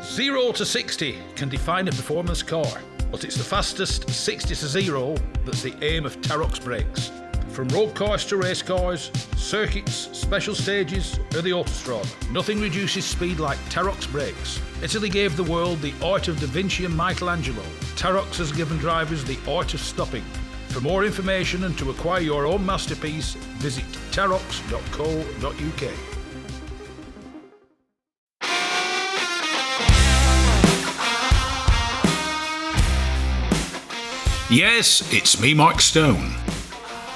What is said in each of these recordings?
0 to 60 can define a performance car, but it's the fastest 60 to 0 that's the aim of Tarok's brakes. From road cars to race cars, circuits, special stages, or the autostrada, nothing reduces speed like Tarok's brakes. Italy gave the world the art of Da Vinci and Michelangelo. Tarok's has given drivers the art of stopping. For more information and to acquire your own masterpiece, visit taroks.co.uk. Yes, it's me, Mark Stone,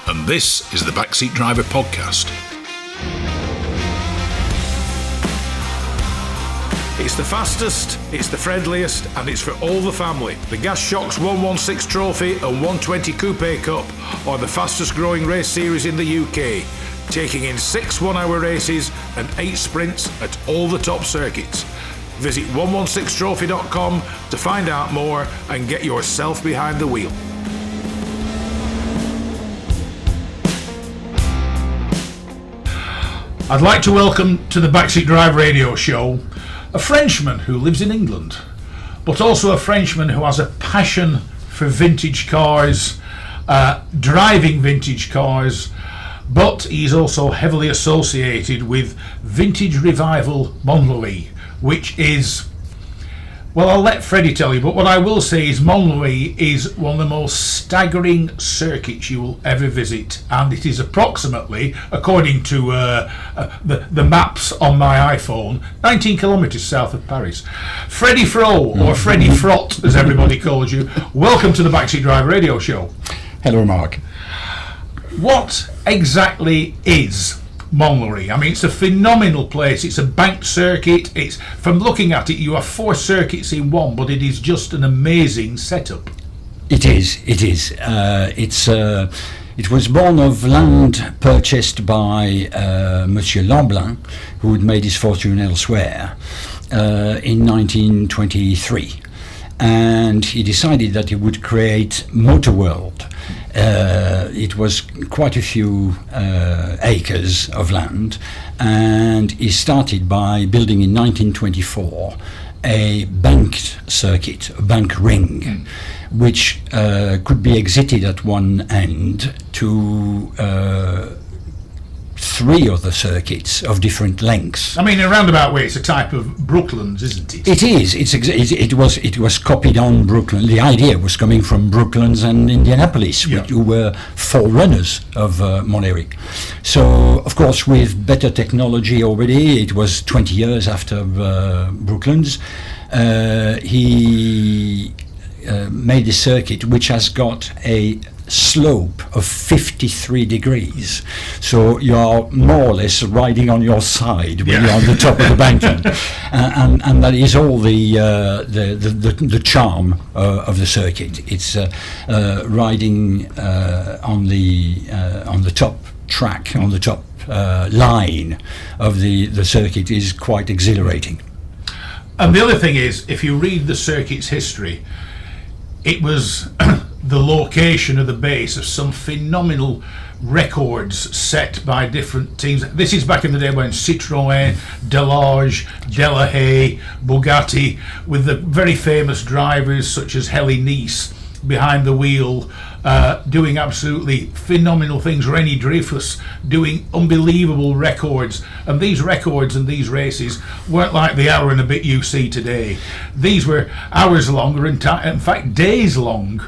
and this is the Backseat Driver Podcast. It's the fastest, it's the friendliest, and it's for all the family. The Gas Shocks 116 Trophy and 120 Coupe Cup are the fastest growing race series in the UK, taking in 6 one-hour races and 8 sprints at all the top circuits. Visit 116trophy.com to find out more and get yourself behind the wheel. I'd like to welcome to the Backseat Drive radio show a Frenchman who lives in England, but also a Frenchman who has a passion for vintage cars, driving vintage cars, but he's also heavily associated with Vintage Revival Mony, which is, well, I'll let Freddie tell you, but what I will say is Montlhery is one of the most staggering circuits you will ever visit, and it is approximately, according to the maps on my iPhone, 19 kilometres south of Paris. Freddie Frot, or Freddie Frot as everybody calls you, welcome to the Backseat Drive radio show. Hello, Mark. What exactly is Montlhery? I mean, it's a phenomenal place. It's a banked circuit. It's, from looking at it, you have 4 circuits in one, but it is just an amazing setup. It is. It was born of land purchased by Monsieur Lamblin, who had made his fortune elsewhere, in 1923. And he decided that he would create Motor World. It was quite a few acres of land, and he started by building in 1924 a banked circuit, a bank ring, which could be exited at one end to 3 other circuits of different lengths. I mean, in a roundabout way, it's a type of Brooklands, isn't it? It is. It was copied on Brooklands. The idea was coming from Brooklands and Indianapolis, who were forerunners of Montlhery. So, of course, with better technology already, it was 20 years after Brooklands. He made a circuit which has got a slope of 53 degrees, so you are more or less riding on your side when you're on the top of the banking, and that is all the charm of the circuit. It's riding on the top track, on the top line of the circuit is quite exhilarating. And the other thing is, if you read the circuit's history, it was the location of the base of some phenomenal records set by different teams. This is back in the day when Citroën, Delage, Delahaye, Bugatti, with the very famous drivers such as Heli Nice behind the wheel, doing absolutely phenomenal things. Rennie Dreyfus doing unbelievable records, and these records and these races weren't like the hour and a bit you see today. These were hours longer, in fact days long.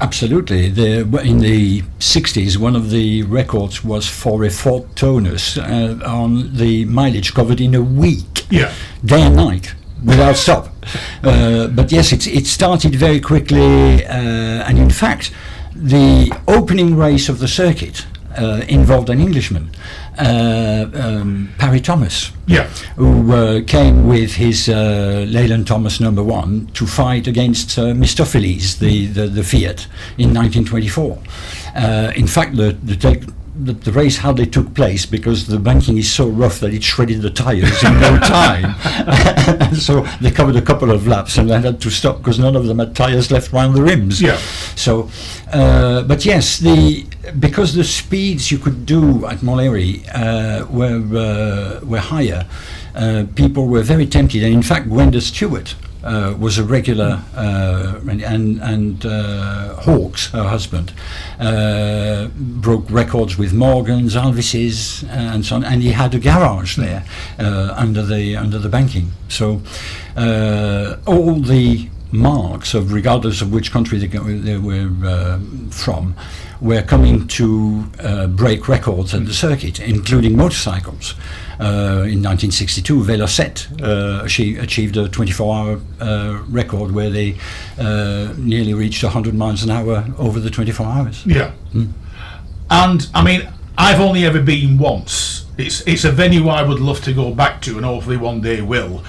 Absolutely. In the 60s, one of the records was for a Ford Taunus on the mileage covered in a week, day and night, without stop. But yes, it started very quickly, and in fact, the opening race of the circuit involved an Englishman, Parry Thomas, who came with his Leyland Thomas number 1 to fight against Mistopheles, the Fiat, in 1924. In fact, the race hardly took place because the banking is so rough that it shredded the tires in no time. So they covered a couple of laps and then had to stop because none of them had tires left around the rims. So, but yes, because the speeds you could do at Montlhery were higher, people were very tempted, and in fact Gwenda Stewart was a regular, and Hawkes, her husband, broke records with Morgans, Alvis's, and so on, and he had a garage there under the banking. So all the marks of, regardless of which country they were from, were coming to break records at the circuit, including motorcycles. In 1962, Velocette achieved a 24-hour record where they nearly reached 100 miles an hour over the 24 hours. Yeah. And, I mean, I've only ever been once. It's a venue I would love to go back to, and hopefully one day will.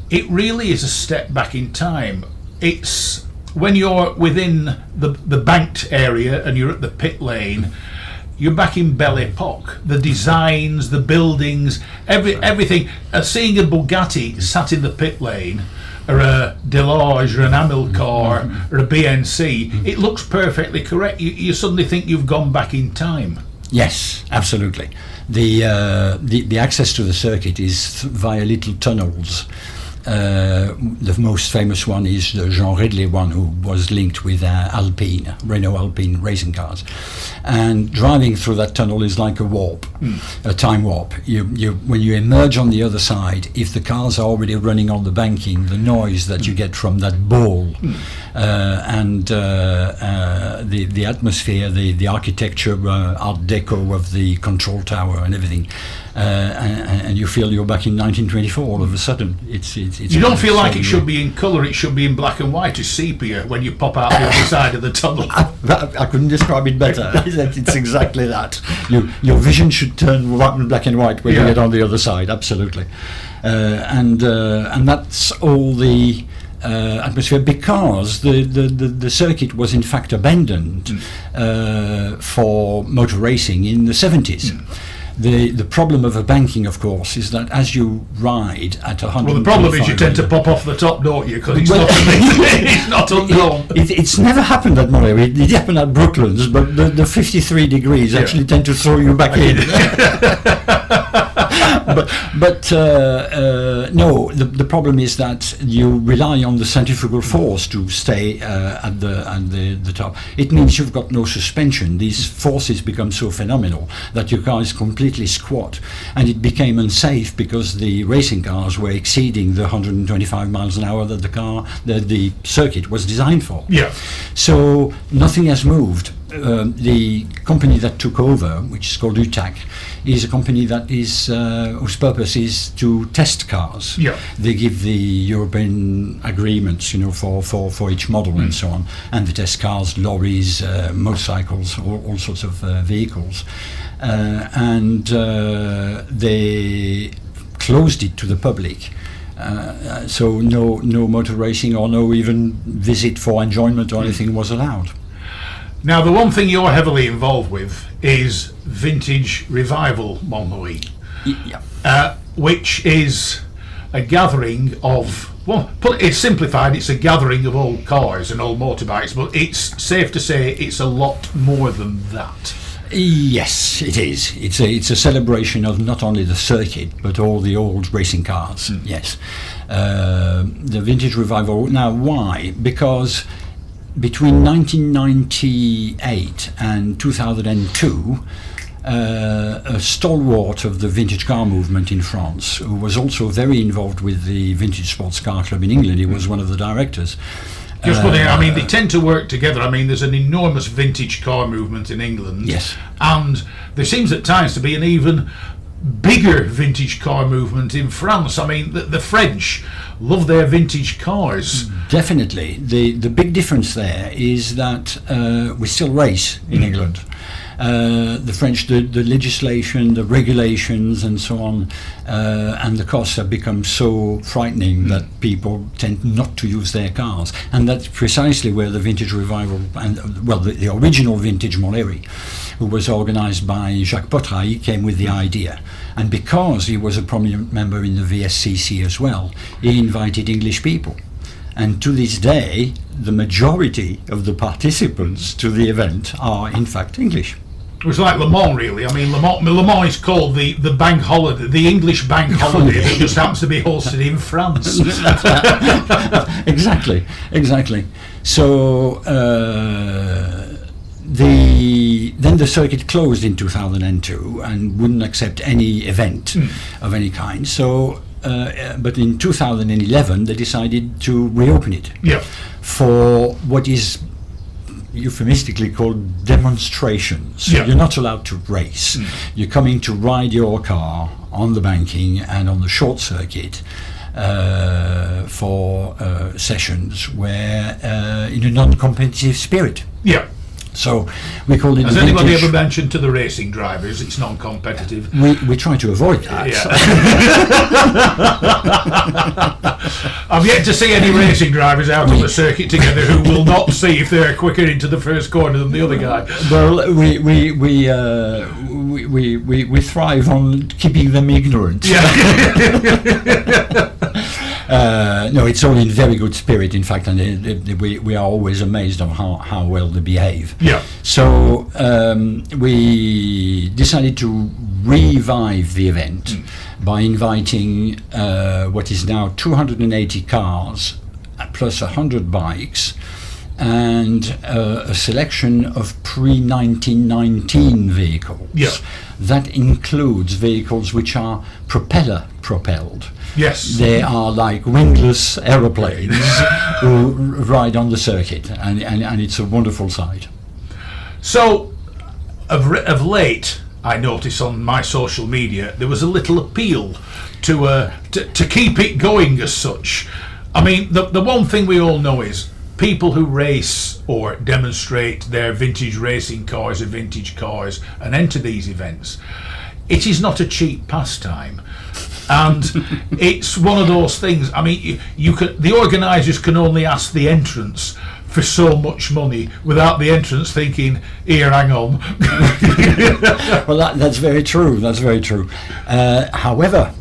It really is a step back in time. It's when you're within the banked area and you're at the pit lane, you're back in Belle Epoque. The designs, the buildings, everything. Seeing a Bugatti sat in the pit lane, or a Delage, or an Amilcar, or a BNC, it looks perfectly correct. You suddenly think you've gone back in time. Yes, absolutely. The access to the circuit is via little tunnels. The most famous one is the Jean Ridley one, who was linked with Alpine, Renault Alpine racing cars. And driving through that tunnel is like a warp, a time warp. When you emerge on the other side, if the cars are already running on the banking, the noise that you get from that ball and the atmosphere, the architecture, Art Deco of the control tower and everything, and you feel you're back in 1924 all of a sudden. It's you don't feel like it should be in colour, it should be in black and white, or sepia, when you pop out the other side of the tunnel. I couldn't describe it better. It's exactly that. Your vision should turn black and white when you get on the other side, absolutely. And that's all the atmosphere, because the circuit was in fact abandoned for motor racing in the 70s. The problem of a banking, of course, is that as you ride at 100. Well, the problem is you tend to pop off the top, don't you? Because it's not unknown. It's never happened at Montlhery. It happened at Brooklands, but the 53 degrees actually tend to throw you back in. But no, the problem is that you rely on the centrifugal force to stay at the top. It means you've got no suspension. These forces become so phenomenal that your car is completely squat, and it became unsafe because the racing cars were exceeding the 125 miles an hour that the circuit was designed for. Yeah. So nothing has moved. The company that took over, which is called UTAC, is a company that is whose purpose is to test cars. Yeah. They give the European agreements, for each model and so on, and they test cars, lorries, motorcycles, all sorts of vehicles, and they closed it to the public. So no motor racing or no even visit for enjoyment or anything was allowed. Now, the one thing you're heavily involved with is Vintage Revival Mony, which is a gathering of, it's simplified, it's a gathering of old cars and old motorbikes, but it's safe to say it's a lot more than that. Yes, it is. It's a celebration of not only the circuit but all the old racing cars. Yes, the Vintage Revival. Now, why? Because between 1998 and 2002, a stalwart of the vintage car movement in France, who was also very involved with the Vintage Sports Car Club in England, he was one of the directors. Just putting, they tend to work together. There's an enormous vintage car movement in England. Yes. And there seems at times to be an even bigger vintage car movement in France. The French love their vintage cars. Definitely. The big difference there is that we still race in England. The French, the legislation, the regulations and so on, and the costs have become so frightening that people tend not to use their cars. And that's precisely where the Vintage Revival, the original Vintage Montlhery, who was organised by Jacques Potraille, came with the idea. And because he was a prominent member in the VSCC as well, he invited English people. And to this day, the majority of the participants to the event are in fact English. It was like Le Mans, really. I mean, Le Mans is called the bank holiday, the English bank holiday that just happens to be hosted in France. Exactly. So then the circuit closed in 2002 and wouldn't accept any event of any kind. So, but in 2011 they decided to reopen it for what is euphemistically called demonstrations. So you're not allowed to race. You're coming to ride your car on the banking and on the short circuit for sessions where in a non-competitive spirit. Yeah. So we call it. Has anybody ever mentioned to the racing drivers it's non-competitive? We try to avoid that. Yeah. I've yet to see any racing drivers out on the circuit together who will not see if they're quicker into the first corner than the other guy. Well, we thrive on keeping them ignorant. Yeah. No, it's all in very good spirit, in fact, and we are always amazed of how well they behave. Yeah. So we decided to revive the event by inviting what is now 280 cars plus 100 bikes and a selection of pre-1919 vehicles. Yeah. That includes vehicles which are propeller-propelled. Yes. They are like wingless aeroplanes who ride on the circuit, and it's a wonderful sight. So, of late, I notice on my social media there was a little appeal to keep it going as such. I mean, the one thing we all know is people who race or demonstrate their vintage racing cars or vintage cars and enter these events, it is not a cheap pastime. And it's one of those things. I mean, the organisers can only ask the entrants for so much money without the entrants thinking, here, hang on. Well, that's very true. That's very true. However,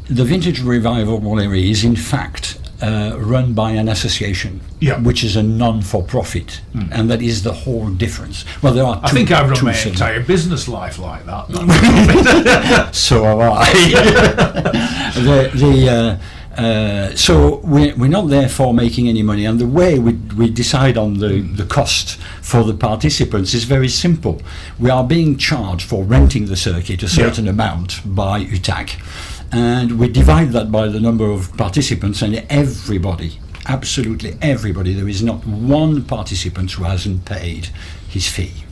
the Vintage Revival Mony is in fact run by an association, which is a non-for-profit, and that is the whole difference. Well, there are. I think I've run my entire business life like that. So have I. So we're not there for making any money, and the way we decide on the cost for the participants is very simple. We are being charged for renting the circuit a certain amount by UTAC, and we divide that by the number of participants, and everybody, absolutely everybody, there is not one participant who hasn't paid his fee.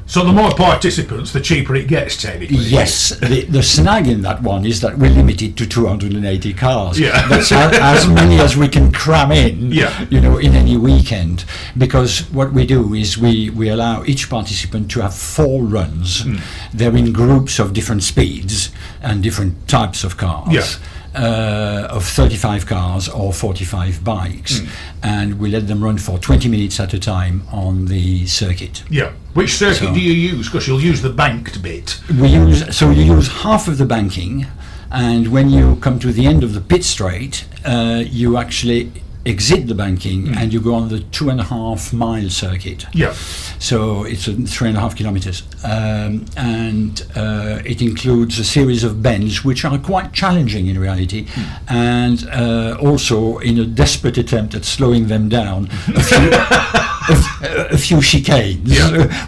So the more participants, the cheaper it gets, technically. Yes, the snag in that one is that we're limited to 280 cars. Yeah. That's as many as we can cram in, in any weekend. Because what we do is we allow each participant to have 4 runs. They're in groups of different speeds and different types of cars. Of 35 cars or 45 bikes, and we let them run for 20 minutes at a time on the circuit. Yeah. Which circuit do you use? Because you'll use the banked bit. You use half of the banking, and when you come to the end of the pit straight, you actually exit the banking and you go on the 2.5 mile circuit. Yeah. So it's 3.5 kilometers, and it includes a series of bends which are quite challenging in reality, and also in a desperate attempt at slowing them down, a few chicanes,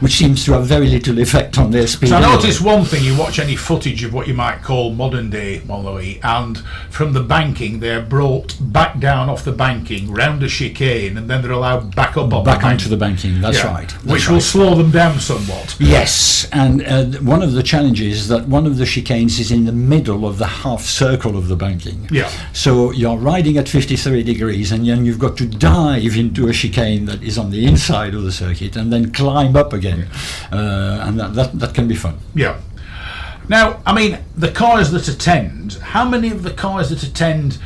which seems to have very little effect on their speed. So I noticed one thing: you watch any footage of what you might call modern day Montlhery, and from the banking they're brought back down off the banking round a chicane, and then they're allowed back up on back onto the banking. That's right. Which will slow them down somewhat. Yes, and one of the challenges is that one of the chicanes is in the middle of the half circle of the banking. Yeah. So you're riding at 53 degrees, and then you've got to dive into a chicane that is on the inside of the circuit, and then climb up again, and that can be fun. Yeah. Now, I mean, the cars that attend. How many of the cars that attend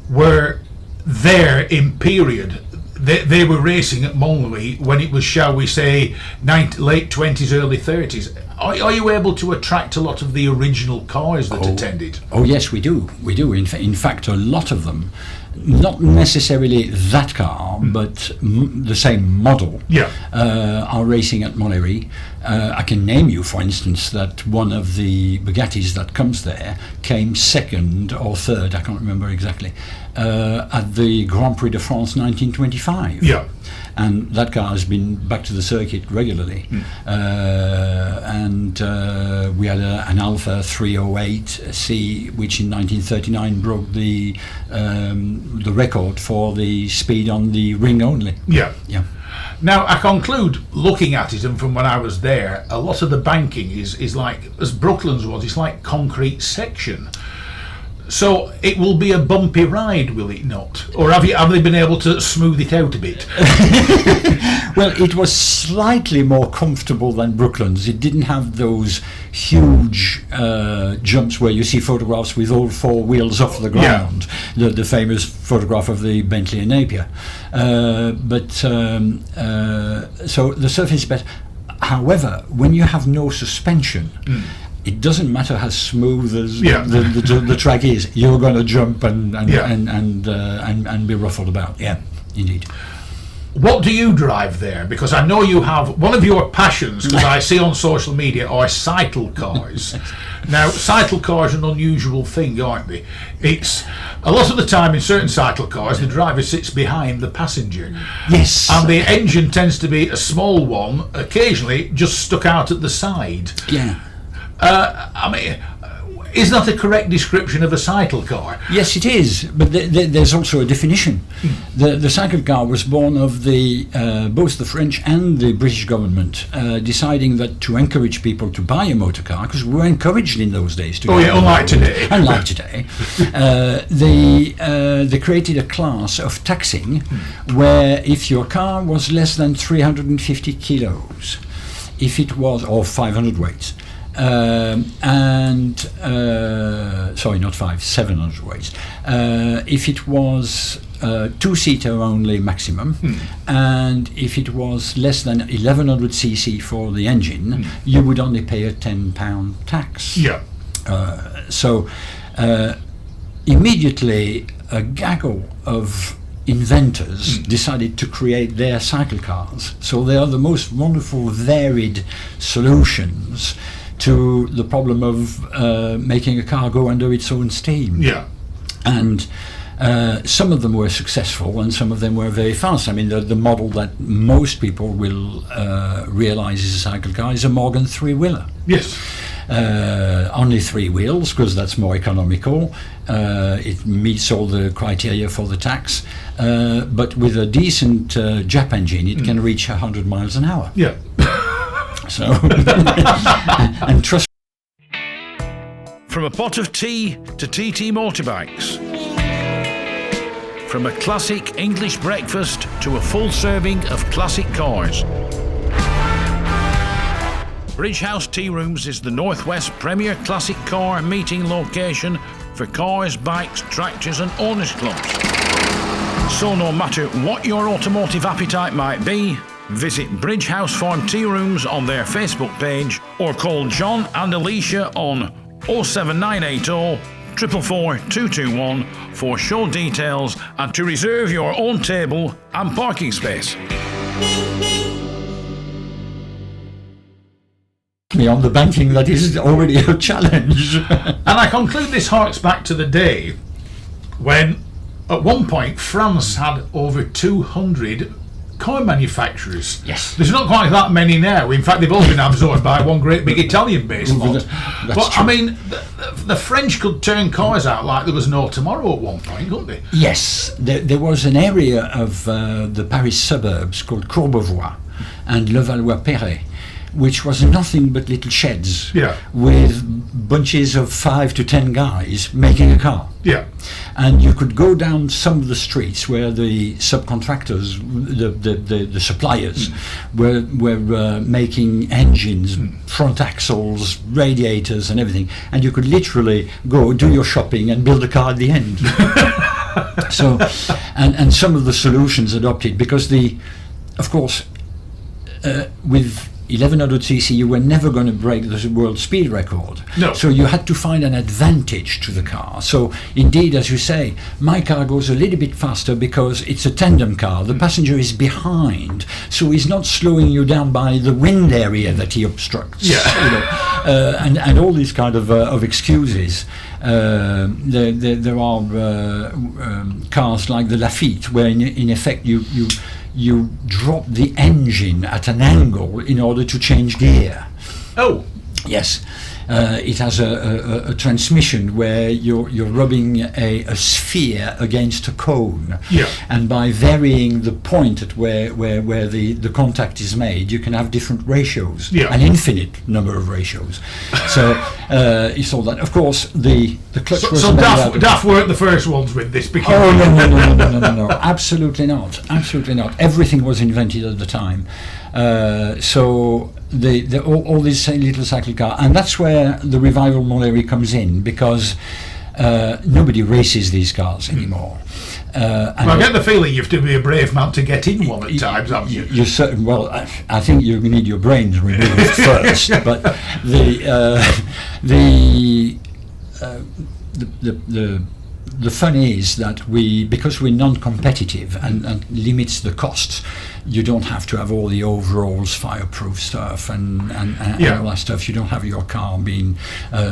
were there in period? They were racing at Montlhery when it was, shall we say, late 20s, early 30s. are you able to attract a lot of the original cars that attended? Oh yes, we do. In fact, a lot of them, not necessarily that car, but the same model, are racing at Montlhery. I can name you, for instance, that one of the Bugattis that comes there came second or third, I can't remember exactly, at the Grand Prix de France 1925. Yeah. And that car has been back to the circuit regularly. And we had an Alfa 308C, which in 1939 broke the record for the speed on the ring only. Yeah. Yeah. Now, I conclude, looking at it, and from when I was there, a lot of the banking is like, as Brooklands was, it's like concrete section. So it will be a bumpy ride, will it not? Or have they been able to smooth it out a bit? Well, it was slightly more comfortable than Brooklands. It didn't have those huge jumps where you see photographs with all four wheels off the ground. Yeah. The famous photograph of the Bentley and Napier. So the surface is better. However, when you have no suspension, it doesn't matter how smooth as the track is. You're going to jump and be ruffled about. Yeah, indeed. What do you drive there? Because I know you have one of your passions, because I see on social media, are cycle cars. Now, cycle cars are an unusual thing, aren't they? It's a lot of the time in certain cycle cars, the driver sits behind the passenger. Yes. And the engine tends to be a small one, occasionally just stuck out at the side. Yeah. I mean, is that a correct description of a cycle car? Yes, it is, but there's also a definition. The cycle car was born of both the French and the British government deciding that to encourage people to buy a motor car, because we were encouraged in those days to. Unlike today. Unlike today, they created a class of taxing where if your car was less than 350 kilos, if it was, or 500 weights. Sorry, not 700 weights. If it was two-seater only maximum, and if it was less than 1100 cc for the engine, you would only pay a £10 tax. Yeah. So immediately a gaggle of inventors decided to create their cycle cars. So they are the most wonderful, varied solutions to the problem of making a car go under its own steam. Yeah. And some of them were successful and some of them were very fast. I mean, the model that most people will realize is a cycle car is a Morgan three-wheeler. Yes. Only three wheels, because that's more economical. It meets all the criteria for the tax. But with a decent Jap engine, it can reach 100 miles an hour. Yeah. So, and trust. From a pot of tea to TT motorbikes. From a classic English breakfast to a full serving of classic cars. Bridge House Tea Rooms is the Northwest premier classic car meeting location for cars, bikes, tractors and owners clubs. So no matter what your automotive appetite might be, visit Bridge House Farm Tea Rooms on their Facebook page or call John and Alicia on 07980 444 221 for show details and to reserve your own table and parking space. On the banking, that is already a challenge. And I conclude this harks back to the day when at one point France had over 200 car manufacturers. Yes. There's not quite that many now. In fact, they've all been absorbed by one great big Italian-based lot. But true. I mean, the French could turn cars out like there was no tomorrow at one point, couldn't they? Yes, there was an area of the Paris suburbs called Courbevoie and Levallois-Perret, which was nothing but little sheds with bunches of 5 to 10 guys making a car. Yeah. And you could go down some of the streets where the subcontractors, the suppliers, were making engines, front axles, radiators and everything, and you could literally go do your shopping and build a car at the end. So, and some of the solutions adopted, because of course, with 1100cc, you were never going to break the world speed record. No. So you had to find an advantage to the car. So indeed, as you say, my car goes a little bit faster because it's a tandem car. The passenger is behind, so he's not slowing you down by the wind area that he obstructs. Yeah. You know, and all these kind of excuses. There are cars like the Lafitte, where in effect you drop the engine at an angle in order to change gear. Oh. Yes. It has a transmission where you're rubbing a sphere against a cone, yeah. and by varying the point at where the contact is made, you can have different ratios, yeah. an infinite number of ratios. So you saw that. Of course, the clutch was so made out of DAF weren't the first ones with this. Because no, absolutely not, absolutely not. Everything was invented at the time. So all these little cycle car, and that's where the Revival Montlhery comes in, because nobody races these cars anymore. I get the feeling you have to be a brave man to get in one at times, haven't you? You're certain. Well, I think you need your brains removed first, but the fun is that because we're non-competitive and limits the costs, you don't have to have all the overalls, fireproof stuff, and all that stuff. You don't have your car being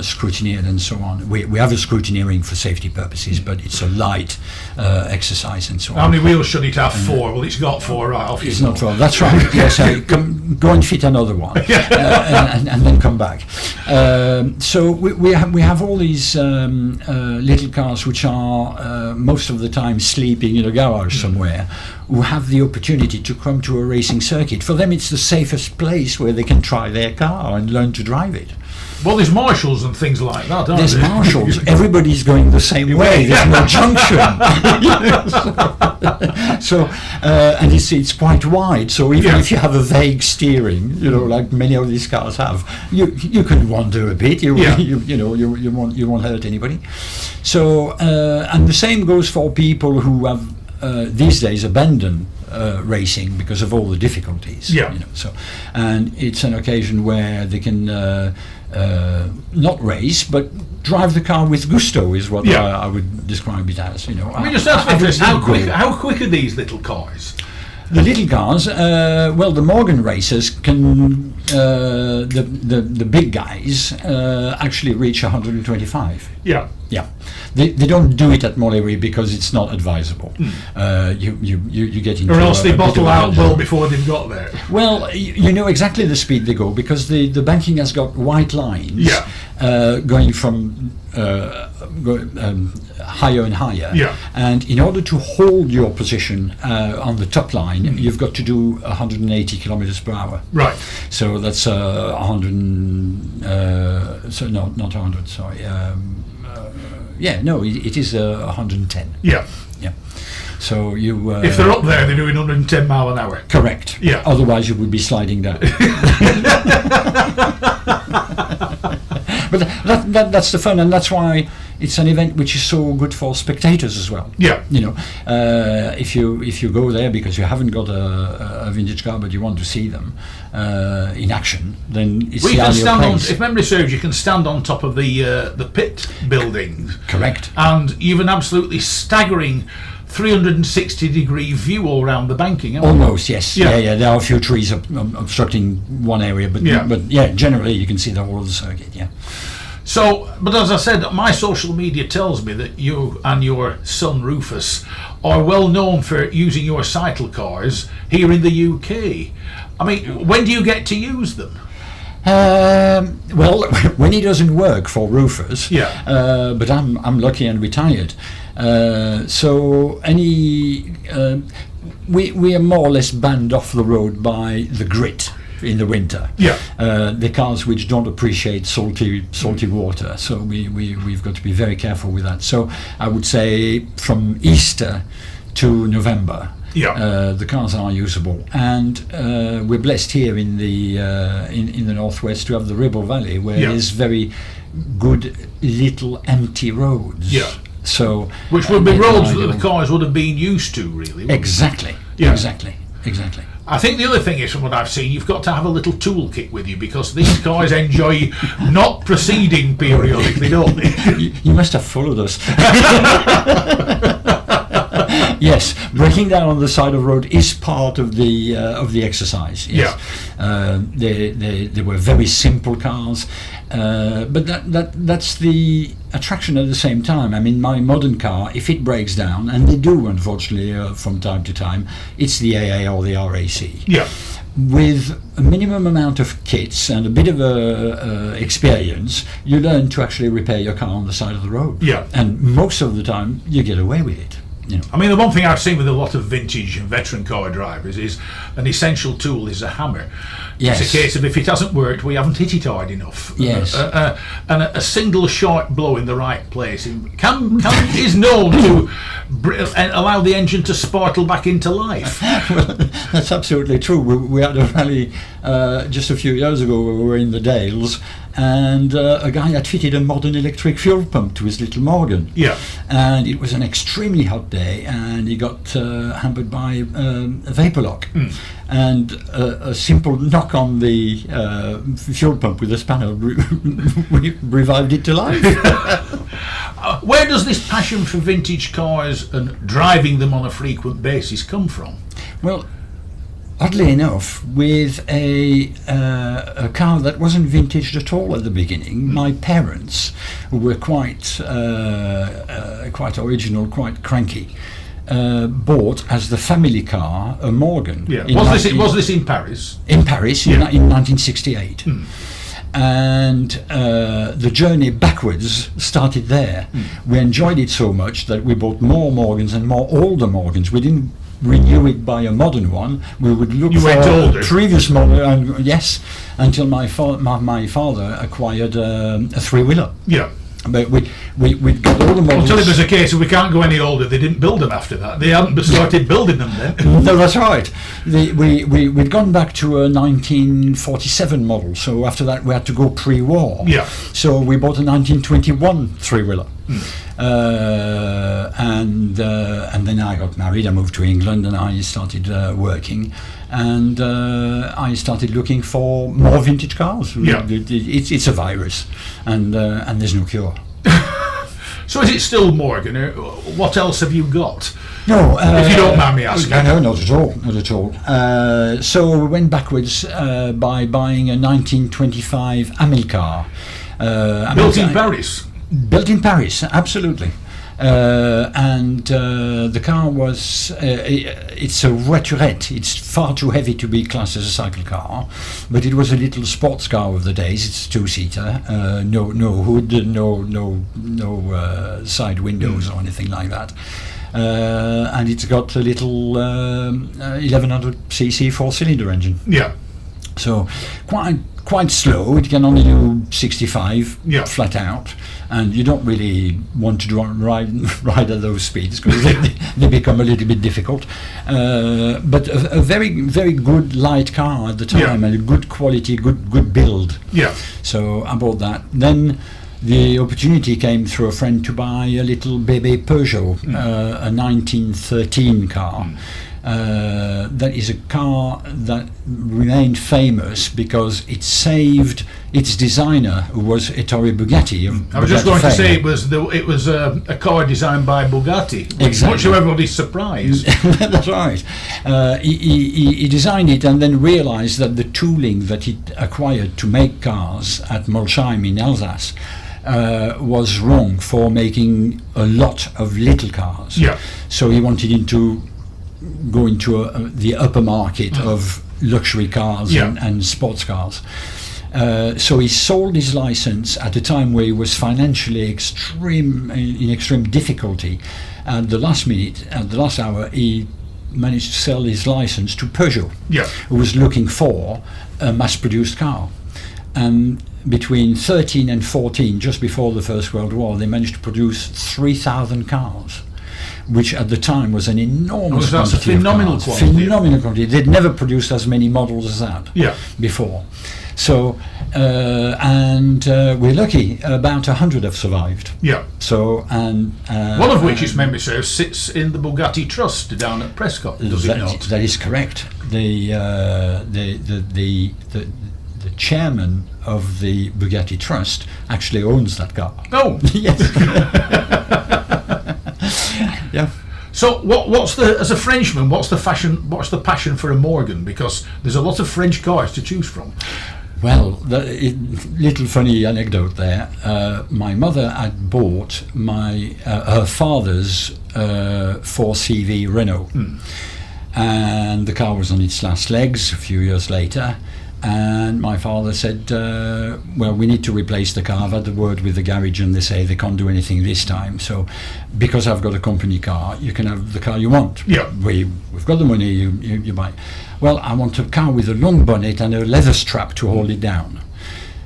scrutineered and so on. We have a scrutineering for safety purposes, but it's a light exercise and so on. How many wheels should it have? 4. Well, it's got 4, right off. It's not 4. That's right. Yes, go and fit another one, and then come back. So we have all these little cars which are most of the time sleeping in a garage somewhere, who have the opportunity to come to a racing circuit. For them, it's the safest place where they can try their car and learn to drive it. Well, there's marshals and things like that, aren't There's there? marshals. Everybody's going the same way. There's no junction. And it's quite wide. So even if you have a vague steering, like many of these cars have, you can wander a bit. You won't hurt anybody. So and the same goes for people who have these days abandoned racing because of all the difficulties. And it's an occasion where they can not race but drive the car with gusto, is what I would describe it as. Just how quick are these little cars? The little cars, the Morgan racers can, the big guys actually reach 125. Yeah. They don't do it at Montlhery because it's not advisable. You get into, or else they bottle out well before they've got there. Well, you know exactly the speed they go, because the banking has got white lines going from higher and higher. And in order to hold your position on the top line, you've got to do 180 kilometers per hour. Right. So that's 100. Not 100. Sorry. It is 110. Yeah. So you. If they're up there, they're doing 110 mile an hour. Correct. Yeah. Otherwise, you would be sliding down. But that's the fun, and that's why it's an event which is so good for spectators as well. Yeah. If you go there because you haven't got a vintage car but you want to see them in action, then it's the ideal place. If memory serves, you can stand on top of the pit building. Correct. And you have an absolutely staggering 360-degree view all around the banking. Almost, yes. Yeah. There are a few trees obstructing one area, but generally you can see the whole of the circuit. Yeah. So, but as I said, my social media tells me that you and your son Rufus are well known for using your cycle cars here in the UK. I mean, when do you get to use them? When he doesn't work for Rufus. But I'm lucky and retired. We are more or less banned off the road by the grit in the winter. The cars which don't appreciate salty water, so we've got to be very careful with that. So I would say from Easter to November, the cars are usable, and we're blessed here in the northwest to have the Ribble Valley, where there's very good little empty roads. So which would be roads that the cars would have been used to, really. Exactly. I think the other thing is, from what I've seen, you've got to have a little toolkit with you, because these cars enjoy not proceeding periodically, don't they? You must have followed us. Yes, breaking down on the side of the road is part of the exercise. Yes. Yeah. They were very simple cars, but that's the attraction at the same time. I mean, my modern car, if it breaks down, and they do unfortunately from time to time, it's the AA or the RAC. Yeah. With a minimum amount of kits and a bit of experience, you learn to actually repair your car on the side of the road. Yeah. And most of the time, you get away with it. You know. I mean, the one thing I've seen with a lot of vintage and veteran car drivers is an essential tool is a hammer. Yes. It's a case of, if it hasn't worked, we haven't hit it hard enough. Yes. And a single sharp blow in the right place is known to allow the engine to sparkle back into life. Well, that's absolutely true. We had a rally just a few years ago where we were in the Dales, and a guy had fitted a modern electric fuel pump to his little Morgan. Yeah. And it was an extremely hot day, and he got hampered by a vapor lock. And a simple knock on the fuel pump with a spanner revived it to life. Where does this passion for vintage cars and driving them on a frequent basis come from? Well, oddly enough, with a car that wasn't vintage at all at the beginning, my parents, who were quite original, quite cranky, bought as the family car a Morgan. Yeah. Was this in Paris? In Paris, in 1968. And the journey backwards started there. We enjoyed it so much that we bought more Morgans and more older Morgans. We didn't renew it by a modern one. We would look for a previous model, and yes, until my father acquired a three-wheeler. Yeah. But we got all the models. Until it was a case of we can't go any older. They didn't build them after that. They hadn't started building them then. No, that's right. We'd gone back to a 1947 model, so after that we had to go pre-war. Yeah. So we bought a 1921 three-wheeler. And then I got married. I moved to England, and I started working, and I started looking for more vintage cars. Yeah. It's a virus, and there's no cure. So is it still Morgan, or what else have you got? No, if you don't mind me asking. No, not at all, not at all. So we went backwards by buying a 1925 Amilcar. Built in Paris? Built in Paris, absolutely. And the car was, it's a voiturette. It's far too heavy to be classed as a cycle car, but it was a little sports car of the days. It's two-seater, no hood, no side windows or anything like that. And it's got a little 1100cc four-cylinder engine. Yeah. So quite slow. It can only do 65 flat out, and you don't really want to ride at those speeds because they become a little bit difficult. But a very, very good light car at the time, and a good quality, good build. Yeah. So I bought that. Then the opportunity came through a friend to buy a little bébé Peugeot, a 1913 car. That is a car that remained famous because it saved its designer, who was Ettore Bugatti. I was just going to say it was a car designed by Bugatti. Exactly. Much to everybody's surprise. That's right. He designed it and then realised that the tooling that he acquired to make cars at Molsheim in Alsace was wrong for making a lot of little cars. Yeah. So he wanted him to go into the upper market of luxury cars and sports cars. So he sold his license at a time where he was financially in extreme difficulty. At the last minute, at the last hour, he managed to sell his license to Peugeot, who was looking for a mass-produced car. And between 13 and 14, just before the First World War, they managed to produce 3,000 cars, which at the time was an enormous quantity. That's a phenomenal quantity. Phenomenal quantity. They'd never produced as many models as that before. So, and we're lucky, about 100 have survived. Yeah. So, and one of which, its memory serves, sits in the Bugatti Trust down at Prescott. Does it not? That is correct. The chairman of the Bugatti Trust actually owns that car. Oh, yes. Yeah. So, what's the, as a Frenchman, what's the passion for a Morgan? Because there's a lot of French cars to choose from. Well, little funny anecdote there. My mother had bought her father's 4CV Renault, and the car was on its last legs a few years later. And my father said, well, we need to replace the car. I've had the word with the garage and they say they can't do anything this time. So because I've got a company car, you can have the car you want. Yeah. We've got the money, you buy. Well, I want a car with a long bonnet and a leather strap to hold it down.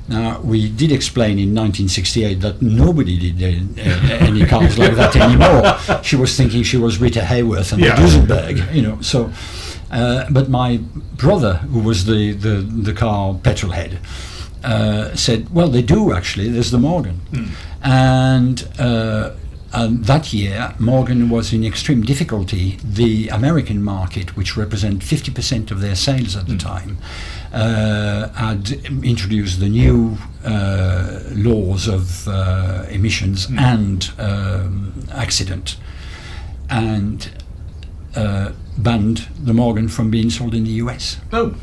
Now, we did explain in 1968 that nobody did any cars like that anymore. She was thinking she was Rita Hayworth and the Duesenberg, so... but my brother, who was the car petrol head, said, well, they do actually, there's the Morgan. And that year, Morgan was in extreme difficulty. The American market, which represent 50% of their sales at the time, had introduced the new laws of emissions and accident, and banned the Morgan from being sold in the US. Oh.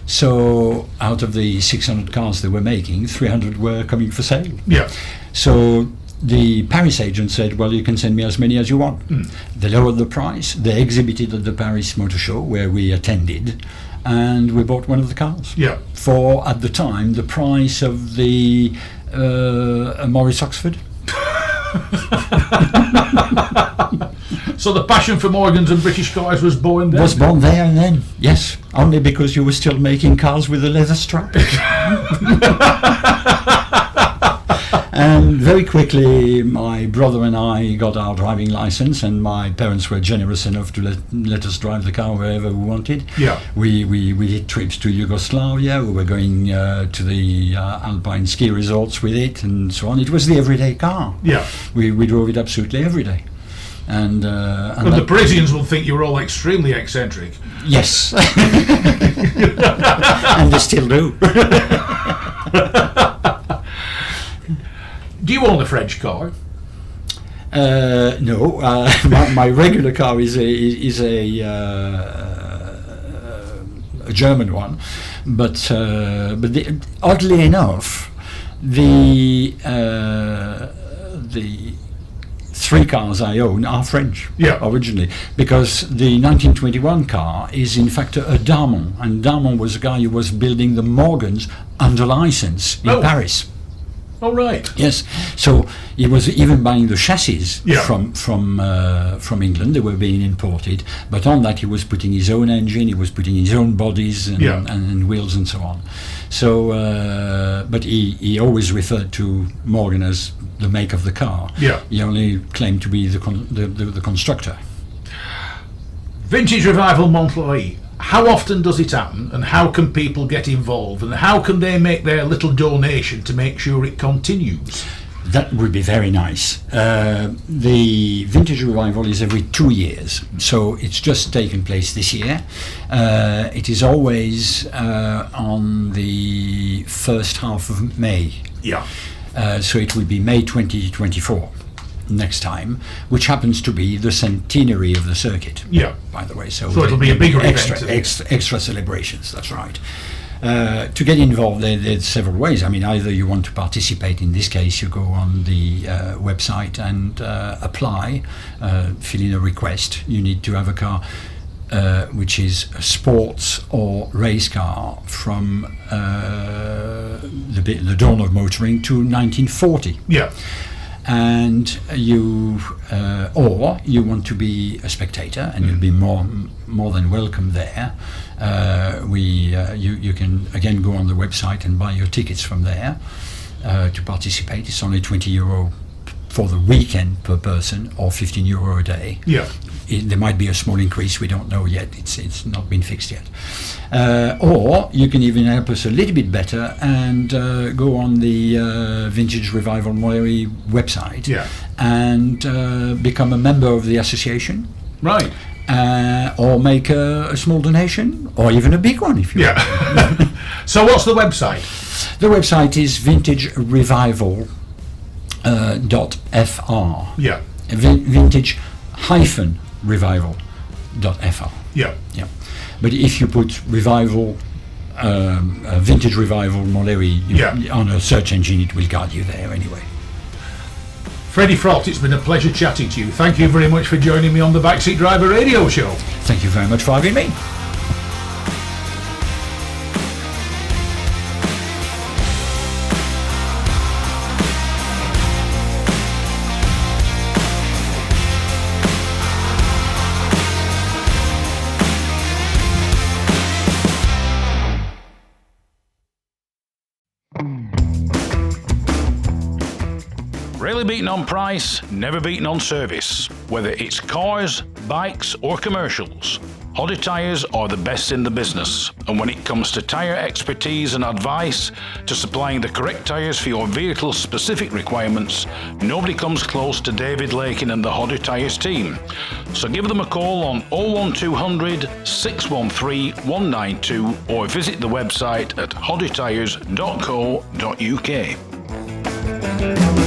So out of the 600 cars they were making, 300 were coming for sale. Yeah. So the Paris agent said, well, you can send me as many as you want. They lowered the price. They exhibited at the Paris Motor Show, where we attended, and we bought one of the cars. Yeah. For, at the time, the price of the Morris Oxford. So the passion for Morgans and British cars was born then? Was born there and then, yes. Only because you were still making cars with a leather strap. And very quickly, my brother and I got our driving license, and my parents were generous enough to let us drive the car wherever we wanted. Yeah. We did trips to Yugoslavia. We were going to the alpine ski resorts with it, and so on. It was the everyday car. Yeah. We drove it absolutely every day. And the Parisians will think you were all extremely eccentric. Yes. And they still do. Do you own a French car? No. My regular car is a German one, but oddly enough, the 3 cars I own are French originally, because the 1921 car is in fact a Darmon, and Darmon was a guy who was building the Morgans under license in Paris. Oh, right. Yes, so he was even buying the chassis from England. They were being imported, but on that he was putting his own engine, he was putting his own bodies and wheels and so on. So, but he always referred to Morgan as the make of the car. Yeah. He only claimed to be the constructor. Vintage Revival Montlhery. How often does it happen, and how can people get involved, and how can they make their little donation to make sure it continues? That would be very nice. The Vintage Revival is every 2 years, so it's just taken place this year. It is always on the first half of May. Yeah. So it will be May 2024 next time, which happens to be the centenary of the circuit. Yeah. By the way, so it'll be a bigger extra celebrations. That's right. To get involved, there's several ways. I mean, either you want to participate. In this case, you go on the website and apply, fill in a request. You need to have a car which is a sports or race car from the dawn of motoring to 1940. Yeah. And you or you want to be a spectator, and you'll be more than welcome there. You can again go on the website and buy your tickets from there to participate. It's only €20 for the weekend per person, or €15 a day. Yeah. there might be a small increase. We don't know yet. It's not been fixed yet. Or you can even help us a little bit better and go on the Vintage Revival Mony website and become a member of the association. Right. Or make a small donation, or even a big one if you want. So what's the website? The website is vintagerevival.fr. Yeah. Vintage-revival.fr. Yeah. Yeah. But if you put revival, Vintage Revival Montlhery on a search engine, it will guide you there anyway. Freddie Frot, it's been a pleasure chatting to you. Thank you very much for joining me on the Backseat Driver radio show. Thank you very much for having me. Rarely beaten on price, never beaten on service. Whether it's cars, bikes or commercials, Hoddy Tyres are the best in the business. And when it comes to tyre expertise and advice to supplying the correct tyres for your vehicle's specific requirements, nobody comes close to David Lakin and the Hoddy Tyres team. So give them a call on 01200 613 192 or visit the website at hoddytyres.co.uk.